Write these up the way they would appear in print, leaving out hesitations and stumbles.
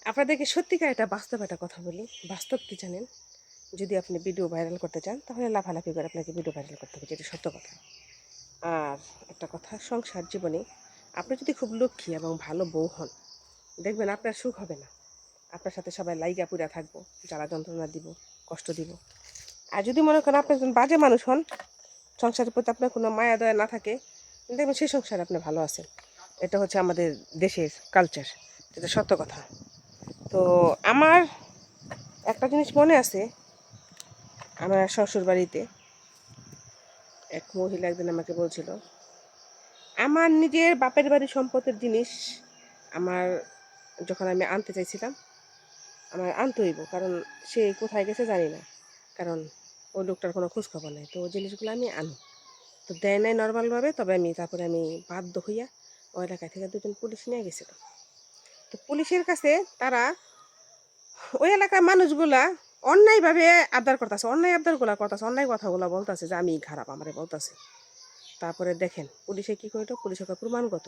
আপনাদেরকে সত্যিকার একটা বাস্তব একটা কথা বলি। বাস্তব কি জানেন? যদি আপনি ভিডিও ভাইরাল করতে চান তাহলে লাফালাফি করে আপনাকে ভিডিও ভাইরাল করতে হবে, যেটা সত্য কথা। আর একটা কথা, সংসার জীবনে আপনি যদি খুব লক্ষ্মী এবং ভালো বউ হন, দেখবেন আপনার সুখ হবে না। আপনার সাথে সবাই লাইগা পুইরা থাকবো, জ্বালা যন্ত্রণা দিব, কষ্ট দিব। আর যদি মনে করেন আপনি একজন বাজে মানুষ হন, সংসারের প্রতি আপনার কোনো মায়া দয়া না থাকে, দেখবেন সেই সংসারে আপনি ভালো আছেন। এটা হচ্ছে আমাদের দেশের কালচার, এটা সত্য কথা। তো আমার একটা জিনিস মনে আছে, আমার শ্বশুর বাড়িতে এক মহিলা একদিন আমাকে বলছিল, আমার নিজের বাপের বাড়ির সম্পত্তির জিনিস আমার যখন আমি আনতে চাইছিলাম, আমার আনতে হইব, কারণ সে কোথায় গেছে জানি না, কারণ ওই লোকটার কোনো খোঁজ খবর নাই, তো ওই জিনিসগুলো আমি আনি। তো দেয় নাই নর্মালভাবে, তবে তারপরে আমি বাধ্য হইয়া ওই এলাকা থেকে দুজন পুলিশ নিয়ে গেছিল। তো পুলিশের কাছে তারা ওই এলাকার মানুষগুলা অন্যায়ভাবে আবদার করতেছে, অন্যায় আবদারগুলা করতেছে, অন্যায় কথাগুলো বলতেছে যে আমি খারাপ, আমারে বলতেছে। তারপরে দেখেন পুলিশে কি করলো, পুলিশের প্রমাণগত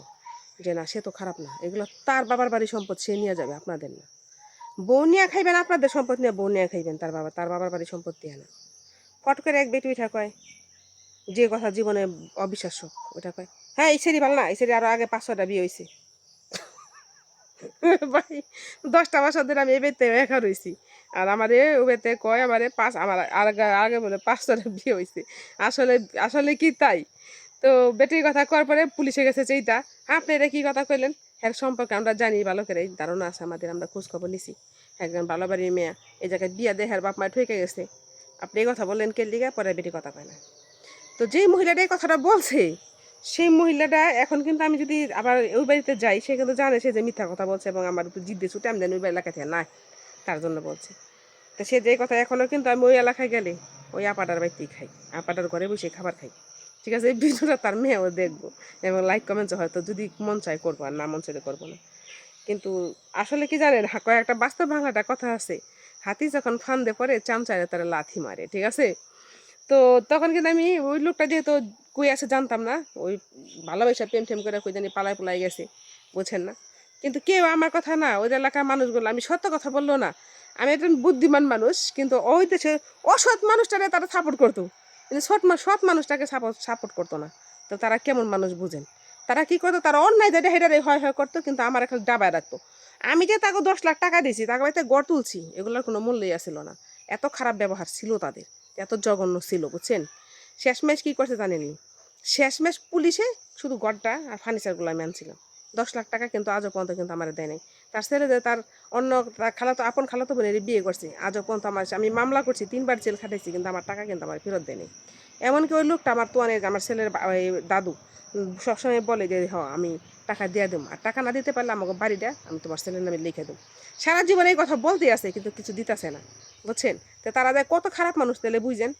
যে না, সে তো খারাপ না, এগুলো তার বাবার বাড়ির সম্পদ, সে নিয়ে যাবে, আপনাদের না। বউ নিয়ে খাইবেন, আপনাদের সম্পদ নিয়ে বউ নিয়ে খাইবেন, তার বাবার বাড়ির সম্পত্তি আনা। ফট করে এক বেটি উঠা কয়, যে কথা জীবনে অবিশ্বাস্য, ওটা কয়, হ্যাঁ এই সেরি ভালো না, এই সেরি আরো আগে 5-6টা বিয়ে হয়েছে। ভাই, 10টা বছর ধরে আমি এ বেতে একা রয়েছি, আর আমার ও বেতে কয় আমারে আমার আগে আগে বলে 5-6টা বিয়ে হয়েছে। আসলে আসলে কি তাই? তো বেটির কথা কওয়ার পরে পুলিশে গেছে এইটা, আপনি এটা কি কথা কইলেন? হ্যাঁ সম্পর্কে আমরা জানি ভালো করে, এই ধারণা আছে আমাদের, আমরা খোঁজ খবর নিছি। একজন ভালো বাড়ির মেয়া এই জায়গায় বিয়া দেহার বাপ মা ঠকে গেছে, আপনি এই কথা বললেন কে লিগা? পরে বেটি কথা কয় না। তো যেই মহিলাটা এই কথাটা বলছে, সেই মহিলাটা এখন কিন্তু আমি যদি আবার ওই বাড়িতে যাই, সে কিন্তু জানে সে যে মিথ্যা কথা বলছে এবং আমার উপর জিদ্দে ছুটে আমি জানি ওই এলাকা থেকে না, তার জন্য বলছে। তো সে যে কথা, এখনও কিন্তু আমি ওই এলাকায় গেলে ওই আপাটার বাড়িতেই খাই, আপাটার ঘরে বসে খাবার খাই। ঠিক আছে, এই ভিডিওটা তার মেয়েও দেখবো এবং লাইক কমেন্টস হয়তো যদি মন চায় করবো, আর না মন চাইলে করবো না। কিন্তু আসলে কি জানেন, কয়েকটা বাস্তব বাংলাটা কথা আছে, হাতি যখন ফান্দে পড়ে চামচারে তারা লাথি মারে, ঠিক আছে। তো তখন কিন্তু আমি ওই লোকটা যেহেতু কই আছে জানতাম না, ওই ভালোবাসা প্রেম টেম করে কই জানি পালায় পালাই গেছে, বুঝছেন না। কিন্তু কেউ আমার কথা না, ওই এলাকার মানুষগুলো, আমি সত্য কথা বললো না, আমি একজন বুদ্ধিমান মানুষ, কিন্তু ওই দেশে অসৎ মানুষটারে তারা সাপোর্ট করতো, কিন্তু সৎ মানুষটাকে সাপোর্ট করতো না। তো তারা কেমন মানুষ বুঝেন, তারা কি করতো, তারা অন্যায় যেটা হেটারে হয় হয় করতো, কিন্তু আমার একটা ডাবায় রাখতো। আমি যে তাকে 10 লাখ টাকা দিয়েছি, তাকে বাড়িতে গড় তুলছি, এগুলোর কোনো মূল্যই আসছিল না। এত খারাপ ব্যবহার ছিল তাদের, এত জঘন্য ছিল, বুঝছেন। শেষমেশ কী করছে জানেননি? শেষমেশ পুলিশে শুধু গড়টা আর ফার্নিচারগুলো আমি আনছিলাম। 10 লাখ টাকা কিন্তু আজও পর্যন্ত কিন্তু আমার দেয় নাই। তার ছেলে যে তার অন্য আপন খালাতো বোনের বিয়ে করছে, আজও পর্যন্ত আমি মামলা করছি, 3বার জেল খাটাইছি, কিন্তু আমার টাকা কিন্তু আমার ফেরত দেয়নি। এমনকি ওই লোকটা আমার তোয়ানের, আমার ছেলের ওই দাদু সবসময় বলে যে আমি টাকা দিয়ে দেবো, আর টাকা না দিতে পারলে আমাকে বাড়িটা আমি তোমার ছেলের নামে লিখে দেবো। সারা জীবনে এই কথা বলতেই আছে, কিন্তু কিছু দিতেছে না, বুঝছেন। তো তারা যায় কত খারাপ মানুষ তাহলে বুঝছেন।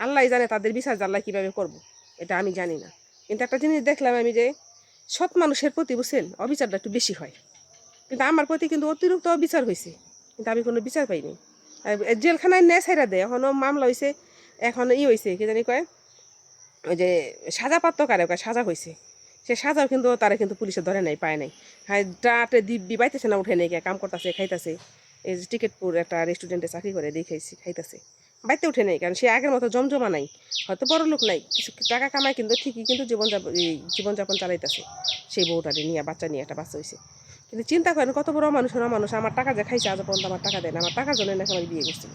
আল্লাহ জানে তাদের বিচার আল্লাহ কীভাবে করবো, এটা আমি জানি না। কিন্তু একটা জিনিস দেখলাম আমি, যে সৎ মানুষের প্রতি, বুঝছেন, অবিচারটা একটু বেশি হয়। কিন্তু আমার প্রতি কিন্তু অতিরিক্ত অবিচার হয়েছে, কিন্তু আমি কোনো বিচার পাইনি। আর জেলখানায় নেয় ছাইরা দেয়, এখনও মামলা হয়েছে, এখন হয়েছে কি জানি কয়, ওই যে সাজাপ্রাপ্ত কারে কয় সাজা হয়েছে, সে সাজাও কিন্তু তারা কিন্তু পুলিশে ধরে নাই, পায় নাই। হ্যাঁ, ডাটে দিব্যি পাইতেছে না, উঠে নেই, কাম করতেছে, খাইতেছে। এই যে টিকিটপুর একটা রেস্টুরেন্টে চাকরি করে দেখাইছি, খাইতেছে, বাইতে উঠে নেই, কারণ সে আগের মতো জমজমা নাই, হয়তো বড় লোক নাই, কিছু টাকা কামায়, কিন্তু ঠিকই কিন্তু জীবনযাপন চালাইতেছে। সেই বউটারে নিয়ে, বাচ্চা নিয়ে, একটা বাচ্চা হয়েছে। কিন্তু চিন্তা করেন কত বড় মানুষ, আমার টাকা যে খাইছে, আজ পর্যন্ত আমার টাকা দেয় না, আমার টাকার জন্য নাকি আমার বিয়ে করছিল।